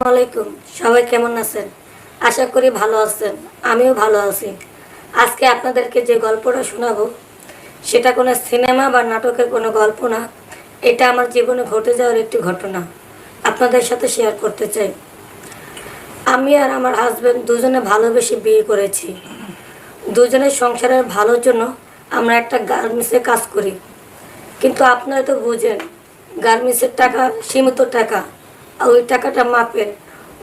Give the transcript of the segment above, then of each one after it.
আলাইকুম। সবাই কেমন আছেন? আশা করি ভালো আছেন। আমিও ভালো আছি। আজকে আপনাদেরকে যে গল্পটা শোনাবো সেটা কোনো সিনেমা বা নাটকের কোনো গল্প না। এটা আমার জীবনে ঘটে যাওয়ার একটি ঘটনা আপনাদের সাথে শেয়ার করতে চাই। আমি আর আমার হাজব্যান্ড দুজনে ভালোবেসে বিয়ে করেছি। দুজনের সংসারের ভালোর জন্য আমরা একটা গার্মেন্টসে কাজ করি। কিন্তু আপনারা তো বুঝেন, গার্মেন্টসের টাকা সীমিত টাকা, আর ওই টাকাটা মাপের,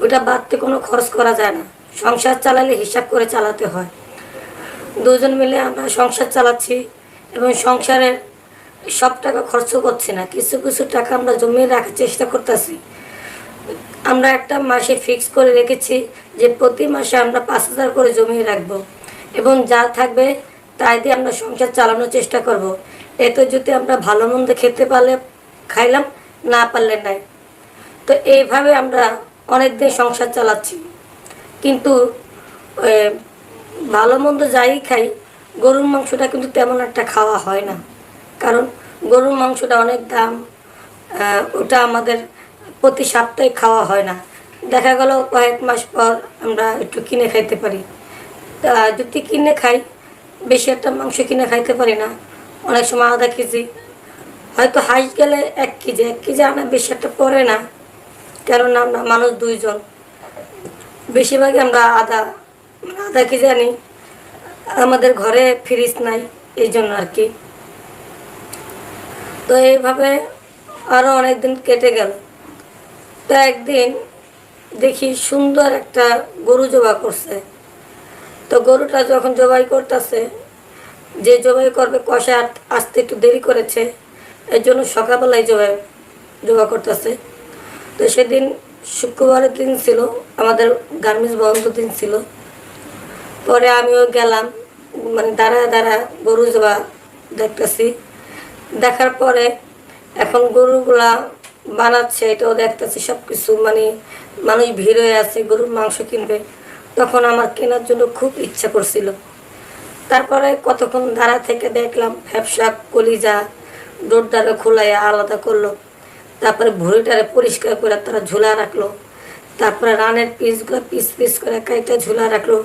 ওইটা বাড়তে কোনো খরচ করা যায় না। সংসার চালালে হিসাব করে চালাতে হয়। দুজন মিলে আমরা সংসার চালাচ্ছি এবং সংসারের সব টাকা খরচ করছি না, কিছু কিছু টাকা আমরা জমিয়ে রাখার চেষ্টা করতেছি। আমরা একটা মাসে ফিক্স করে রেখেছি যে প্রতি মাসে আমরা 5,000 করে জমিয়ে রাখবো এবং যা থাকবে তাই দিয়ে আমরা সংসার চালানোর চেষ্টা করব। এতে যদি আমরা ভালো মন্দ খেতে পারলে খাইলাম, না পারলে নাই। তো এইভাবে আমরা অনেক দিন সংসার চালাচ্ছি। কিন্তু ভালো মন্দ যাই খাই, গরুর মাংসটা কিন্তু তেমন একটা খাওয়া হয় না, কারণ গরুর মাংসটা অনেক দাম। ওটা আমাদের প্রতি সপ্তাহে খাওয়া হয় না। দেখা গেল কয়েক মাস পর আমরা একটু কিনে খাইতে পারি। তা যদি কিনে খাই, বেশি একটা মাংস কিনে খাইতে পারি না। অনেক সময় আধা কেজি, হয়তো হাঁস গেলে 1 কেজি, 1 কেজি আনা বেশি একটা পড়ে না, কেননা আমরা মানুষ দুইজন। বেশিরভাগই আমরা আধা কেজি আনি। আমাদের ঘরে ফ্রিজ নাই, এই জন্য আর কি। তো এইভাবে আরও অনেক দিন কেটে গেল। তো একদিন দেখি সুন্দর একটা গরু জবাই করছে। তো গরুটা যখন জবাই করতেছে, যে জবাই করবে কষা আসতে একটু দেরি করেছে, এর জন্য সকালবেলায় জবাই করতেছে। তো সেদিন শুক্রবারের দিন ছিল, আমাদের গার্মেন্টস বন্ধ দিন ছিল। পরে আমিও গেলাম, মানে দাঁড়া গরু জবা দেখতেছি। দেখার পরে এখন গরুগুলা বানাচ্ছে, এটাও দেখতেছি। সব কিছু মানে মানুষ ভিড় হয়ে আছে গরুর মাংস কিনবে। তখন আমার কেনার জন্য খুব ইচ্ছা করছিল। তারপরে কতক্ষণ দাঁড়া থেকে দেখলাম ভ্যাপসা কলিজা ডোরটারে খোলাইয়া আলাদা করলো। তারপরে ভুঁড়িটারে পরিষ্কার করে তারা ঝুলা রাখলো। তারপরে রানের পিসগুলো পিস পিস করে কাইটা ঝুলা রাখলো।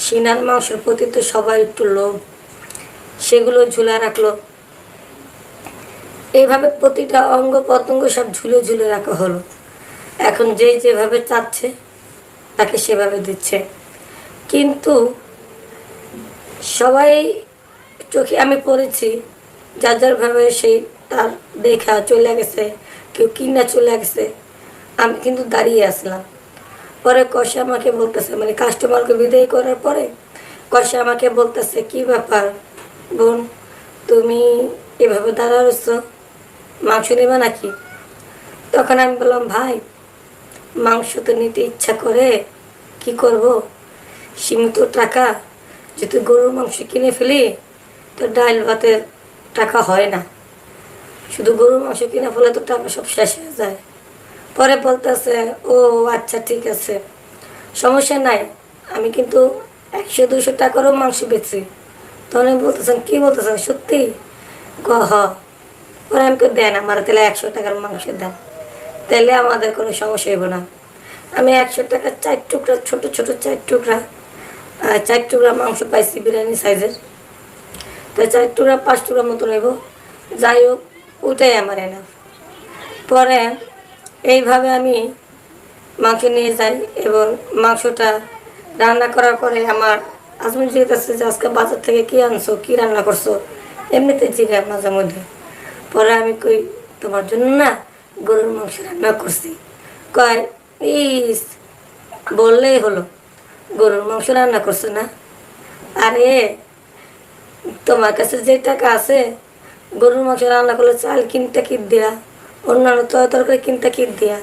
সিনার মাংসের প্রতি তো সবাই একটু লোভ, সেগুলো ঝুলা রাখলো। এইভাবে প্রতিটা অঙ্গ প্রত্যঙ্গ সব ঝুলে ঝুলে রাখা হলো। এখন যেভাবে চাচ্ছে তাকে সেভাবে দিচ্ছে। কিন্তু সবাই চোখে আমি পড়েছি, যার ভাবে সেই তার দেখা চলে গেছে, কেউ কিনা চলে গেছে। আমি কিন্তু দাঁড়িয়ে আসলাম। পরে কষে আমাকে বলতেছে, মানে কাস্টমারকে বিদায় করার পরে কষে আমাকে বলতেছে, কি ব্যাপার বোন, তুমি এভাবে দাঁড়া রয়েছ, মাংস নেবে নাকি? তখন আমি বললাম, ভাই মাংস তো নিতে ইচ্ছা করে, কি করব, সীমিত টাকা, যদি গরুর মাংস কিনে ফেলি তো ডাল ভাতের টাকা হয় না। শুধু গরুর মাংস কিনে ফেলে তো টাকা সব শেষ হয়ে যায়। পরে বলতেছে, ও আচ্ছা ঠিক আছে, সমস্যা নাই, আমি কিন্তু 100-200 টাকারও মাংস বেচি। তখন আমি বলতেছেন, কি বলতেছেন সত্যি? হ। পরে আমি দেন আমার তাহলে 100 টাকার মাংস দেন, তাহলে আমাদের কোনো সমস্যা হইব না। আমি 100 টাকার 4 টুকরা, ছোট ছোট 4 টুকরা, 4 টুকরা মাংস পাইছি বিরিয়ানি সাইজের। তো 4 টুকরা 5 টুকরা মতো নেব, যাই হোক ওটাই আমার এনাফ। পরে এইভাবে আমি মাংস নিয়ে যাই এবং মাংসটা রান্না করার পরে আমার হাজবেন্ড জিজ্ঞাসা যে আজকে বাজার থেকে কী আনছো, কী রান্না করছো, এমনিতে জিজ্ঞাসা মাঝে মধ্যে। পরে আমি কই, তোমার জন্য না গরুর মাংস রান্না করছি। কয়, ইস, বললেই হলো, গরুর মাংস রান্না করছে না? আরে তোমার কাছে যে টাকা আছে, গরুর মাংস রান্না করলে চাল কিনতে কিট দেয়া, অন্যান্য তরকারি কিনতে কিট দেয়া,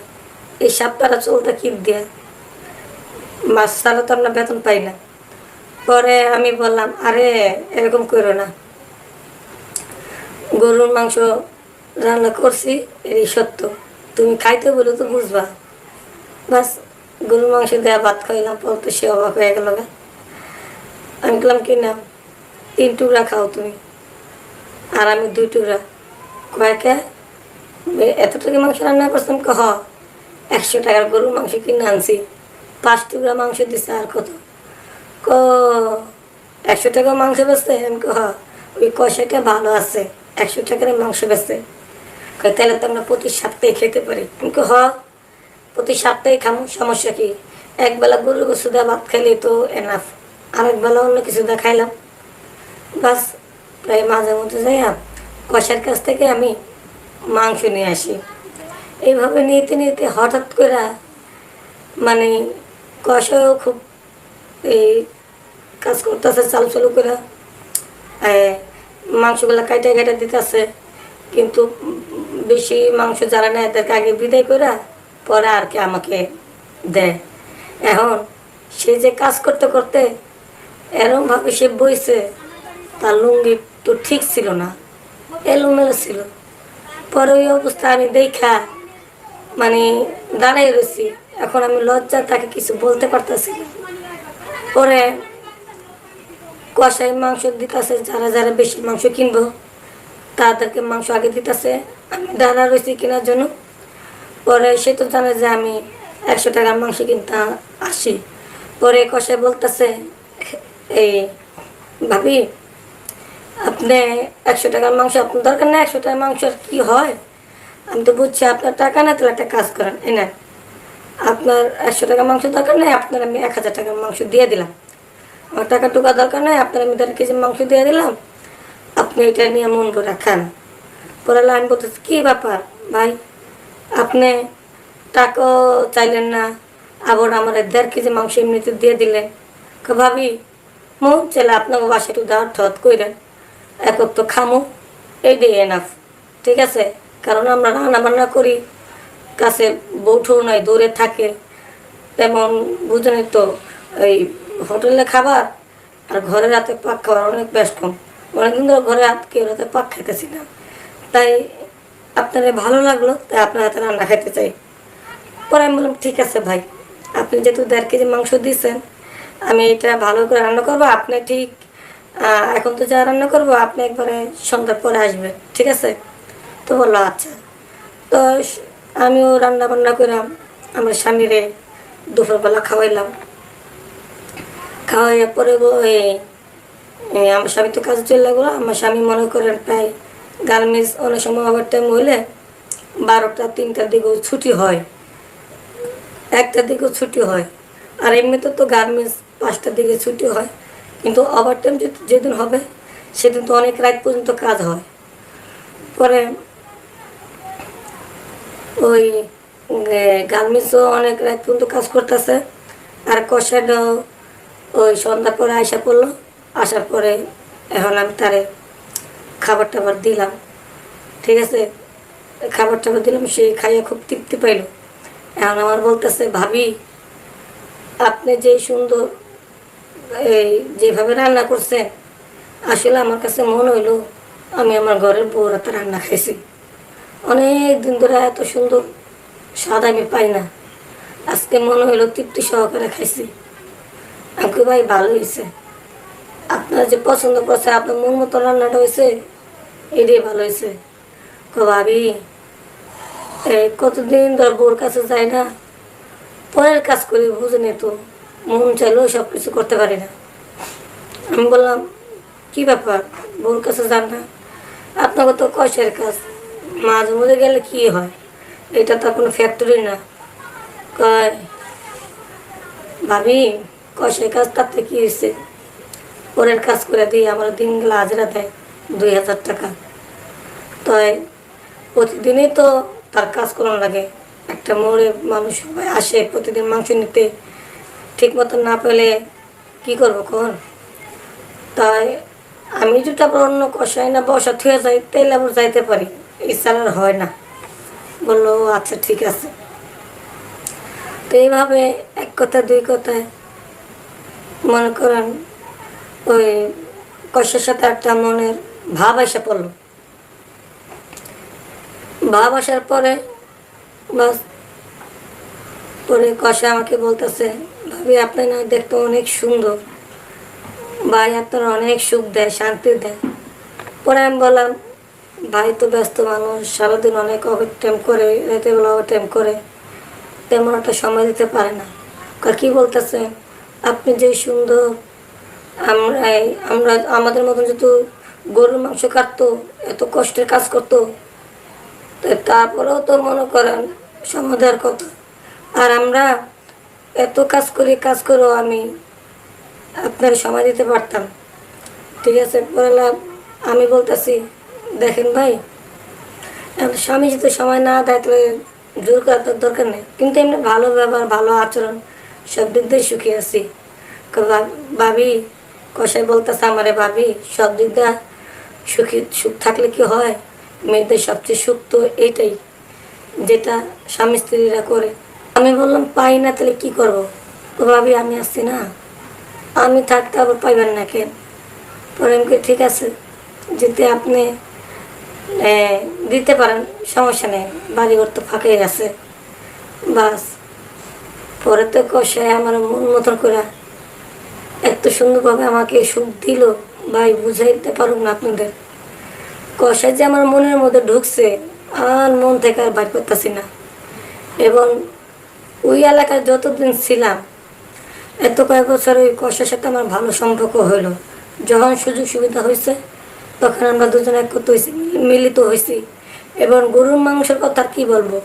এই সপ্তাহটা চলতে কিট দেয়া, মাছ ছাড়া তো আমরা বেতন পাই না। পরে আমি বললাম, আরে এরকম করো না, গরুর মাংস রান্না করছি এই সত্য, তুমি খাইতে বলে তো বুঝবা। বাস গরুর মাংস দেওয়া ভাত খাইলাম। পর তো সে অবাক হয়ে গেল। আমি বললাম, কি না 3 টুকরা খাও তুমি, আর আমি 2 টুকরা। কয়েকে এতটুকু মাংস রান্না করতাম? হ, 100 টাকার গরুর মাংস কিনে আনছি, 5 টুকরা মাংস দিছে, আর কত ক 100 টাকা মাংস বেচতে, আমি হ্যাঁ ওই কষাইটা ভালো আছে, 100 টাকার মাংস বেচতে। তাহলে তো আমরা প্রতি সপ্তাহে খেতে পারি। আমি হ্যাঁ প্রতি সপ্তাহে খামো, সমস্যা কি, একবেলা গরুর গোস্ত দিয়ে ভাত খাইলে তো এনাফ, আরেক বেলা অন্য কিছু দিয়ে খাইলাম বাস। প্রায় মাঝে মধ্যে যাইয়া কষার কাছ থেকে আমি মাংস নিয়ে আসি। এইভাবে নিতে নিতে হঠাৎ করে মানে কষাও খুব এই কাজ করতেছে, চালু চালু করে মাংসগুলো কাইটে কাইটে দিতেছে, কিন্তু বেশি মাংস যারা নেয় এদেরকে আগে বিদায় করে পরে আর কি আমাকে দেয়। এখন সে যে কাজ করতে করতে এরমভাবে সে বইছে, তার লুঙ্গি তো ঠিক ছিল না, এলোমেলো ছিল। পরে ওই অবস্থা আমি দেখা মানে দাঁড়াই রয়েছি। এখন আমি লজ্জা তাকে কিছু বলতে পারতেছি না। পরে কষাই মাংস দিতেছে, যারা যারা বেশি মাংস কিনবো তাদেরকে মাংস আগে দিতেছে, আমি দাঁড়া রয়েছি কেনার জন্য। পরে সে তো জানে যে আমি 100 টাকার মাংস কিনতে আসি। পরে কষাই বলতেছে, এই ভাবি আপনি 100 টাকার মাংস আপনার দরকার নেই, 100 টাকার মাংস আর কি হয়, আমি তো বুঝছি আপনার টাকা না, তাহলে একটা কাজ করেন, এই না আপনার 100 টাকার মাংস দরকার নেই, আপনার আমি 1000 টাকার মাংস দিয়ে দিলাম, আমার টাকা টুকা দরকার নেই, আপনার আমি 1.5 কেজি মাংস দিয়ে দিলাম, আপনি এটা নিয়ে মন করে খান। পরে আমি বলতেছি, কী ব্যাপার ভাই, আপনি টাকাও চাইলেন না, আবার আমার 1.5 কেজি মাংস এমনিতে দিয়ে দিলেন। ভাবি মন চাইলে আপনাকে বাসায় একটু দাওয়াত ঠাওয়াত কইলেন, একক তো খামো, এই দিয়ে এনাফ, ঠিক আছে। কারণ আমরা রান্না বান্না করি, কাছে বৌঠো নাই, দূরে থাকে, তেমন বুঝলেন তো, এই হোটেলে খাবার আর ঘরের হাতে পাক খাবার অনেক বেশ কম। অনেকদিন ধরে ঘরে হাত কেউ হাতে পাক খাইতেছি না, তাই আপনার ভালো লাগলো, তাই আপনার হাতে রান্না খাইতে চাই। পরে আমি বললাম, ঠিক আছে ভাই, আপনি যেহেতু 1.5 কেজি মাংস দিয়েছেন, আমি এটা ভালো করে রান্না করবো, আপনি ঠিক এখন তো যা রান্না করবো আপনি একবারে সন্ধ্যার পরে আসবেন, ঠিক আছে। তো বললো আচ্ছা। তো আমিও রান্না বান্না করলাম, আমার স্বামীরে দুপুরবেলা খাওয়াইলাম। খাওয়াইয়া পরে আমার স্বামী তো কাজে চলে গেলো। আমার স্বামী মনে করেন প্রায় গার্মেন্টস অনেক সময় ওভার টাইম হইলে 12টা 3টার দিকেও ছুটি হয়, 1টার দিকেও ছুটি হয়, আর এমনিতে তো গার্মেন্টস 5টার দিকে ছুটি হয়, কিন্তু ওভার টাইম যেদিন হবে সেদিন তো অনেক রাত পর্যন্ত কাজ হয়। পরে ওই গার্মেন্টসও অনেক রাত পর্যন্ত কাজ করতেছে, আর কষাটাও ওই সন্ধ্যার পরে আসা পড়লো। আসার পরে এখন আমি তারে খাবার টাবার দিলাম, ঠিক আছে, খাবার টাবার দিলাম, সে খাইয়া খুব তৃপ্তি পাইল। এখন আমার বলতেছে, ভাবি আপনি যে সুন্দর এই যেভাবে রান্না করছেন, আসলে আমার কাছে মনে হইলো আমি আমার ঘরের বউর হাতে রান্না খাইছি, অনেক দিন ধরে এত সুন্দর স্বাদ আমি পাই না, আজকে মনে হইলো তৃপ্তি সহকারে খাইছি। আমাকে ভাই ভালো হয়েছে, আপনারা যে পছন্দ করছে, আপনার মন মতো রান্নাটা হয়েছে, এটাই ভালো হয়েছে। ভাবি এই কতদিন ধরে বউর কাছে যাই না, পরের কাজ করি, বুঝেনি তো, মন চাইলেও সব কিছু করতে পারি না। আমি বললাম, কি ব্যাপার বউর কাছে যান না, আপনাকে তো কষের কাজ, মাঝে মধ্যে গেলে কি হয়, এটা তো কোনো ফ্যাক্টরি না। কয় ভাবি কষের কাজ তাতে কি হয়েছে, পরের কাজ করে দিয়ে আমার দিন গেলে হাজিরা দেয় 2000 টাকা, তাই প্রতিদিনই তো তার কাজ করানো লাগে। একটা মোড়ে মানুষ সবাই আসে প্রতিদিন মাংস নিতে, ঠিক মতো না পেলে কী করবো কখন। তাই আমি যদি আবার অন্য কষাই না বসা থুয়ে যাই, তাইলে আবার যাইতে পারি, ইচ্ছা আর হয় না। বললো আচ্ছা ঠিক আছে। তো এইভাবে এক কথা দুই কথায় মনে করেন ওই কষার সাথে একটা মনের ভাব এসে পড়লো। ভাব আসার পরে বাস, পরে কষা আমাকে বলতেছে, ভাবি আপনি না দেখতে অনেক সুন্দর, ভাই আপনার অনেক সুখ দেয়, শান্তি দেয়। পরে আমি বললাম, ভাই তো ব্যস্ত মানুষ, সারাদিন অনেক ওভারটাইম করে, রাতেবেলা ওভারটাইম করে, তেমন একটা সময় দিতে পারে না। কি বলতেছে, আপনি যে সুন্দর, আমরা আমাদের মতন যেহেতু গরুর মাংস কাটতো, এত কষ্টের কাজ করতো, তো তারপরেও তো মনে করেন সময় দেওয়ার কথা। আর আমরা এত কাজ করেও আমি আপনার সময় দিতে পারতাম। ঠিক আছে, বললাম, আমি বলতেছি, দেখেন ভাই, স্বামী যদি সময় না দেয় তাহলে জোর করার তো দরকার নেই, কিন্তু এমনি ভালো ব্যবহার, ভালো আচরণ, সব দিক দিয়ে সুখী আছি। ভাবি, কষাই বলতেছে আমারে, ভাবি সব দিক দিয়ে সুখ থাকলে কি হয়, মেয়েদের সবচেয়ে সুখ তো এটাই, যেটা স্বামী স্ত্রীরা করে। আমি বললাম, পাই না তাহলে কি করবো? তো ভাবি, আমি আসছি না, আমি থাকতে আবার পাইবেন না কেন? পরে আমি কই, ঠিক আছে, যদি আপনি দিতে পারেন সমস্যা নেই, বাড়িঘর তো ফাঁকাই আছে। বাস, পরে তো কষায় আমার মন মতন করে এত সুন্দরভাবে আমাকে সুখ দিল, ভাই বুঝাইতে পারুক না আপনাদের। কষায় যে আমার মনের মধ্যে ঢুকছে, আর মন থেকে আর বাইর করতেছি না। এবং ওই এলাকায় যতদিন ছিলাম, এত কয়েক বছর ওই কষার সাথে আমার ভালো সম্পর্ক হইলো। যখন সুযোগ সুবিধা হয়েছে তখন আমরা দুজনে একত্র হয়েছি, মিলিত হয়েছি। এবং গরুর মাংসের কথা কি বলবো,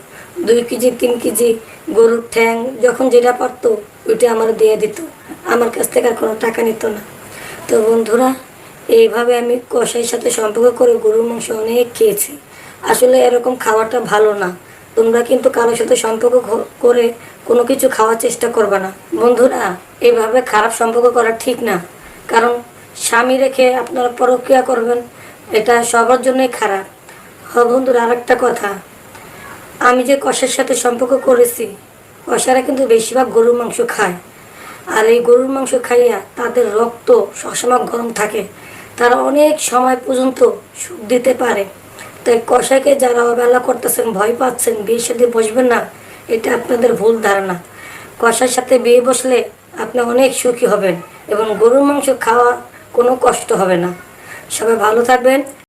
2 কেজি 3 কেজি গরুর ঠ্যাং যখন যেটা পারতো ওইটা আমার দিয়ে দিত, আমার কাছ থেকে আর কোনো টাকা নিত না। তো বন্ধুরা, এইভাবে আমি কষাইয়ের সাথে সম্পর্ক করে গরুর মাংস অনেক খেয়েছি। আসলে এরকম খাওয়াটা ভালো না। তোমরা কিন্তু কারোর সাথে সম্পর্ক করে কোনো কিছু খাওয়ার চেষ্টা করবে না বন্ধুরা। এইভাবে খারাপ সম্পর্ক করা ঠিক না, কারণ স্বামী রেখে আপনারা পরক্রিয়া করবেন, এটা সবার জন্যই খারাপ। হ্যাঁ বন্ধুরা, আরেকটা কথা, আমি যে কষার সাথে সম্পর্ক করেছি, কষারা কিন্তু বেশিরভাগ গরুর মাংস খায়। আর এই গরুর মাংস খাইয়া তাদের রক্ত সবসময় গরম থাকে, তারা অনেক সময় পর্যন্ত সুখ দিতে পারে। তাই কষাকে যারা অবহেলা করতেছেন, ভয় পাচ্ছেন, বিয়ের সাথে বসবেন না, এটা আপনাদের ভুল ধারণা। কষার সাথে বিয়ে বসলে আপনি অনেক সুখী হবেন এবং গরুর মাংস খাওয়া কোনো কষ্ট হবে না। সবাই ভালো থাকবেন।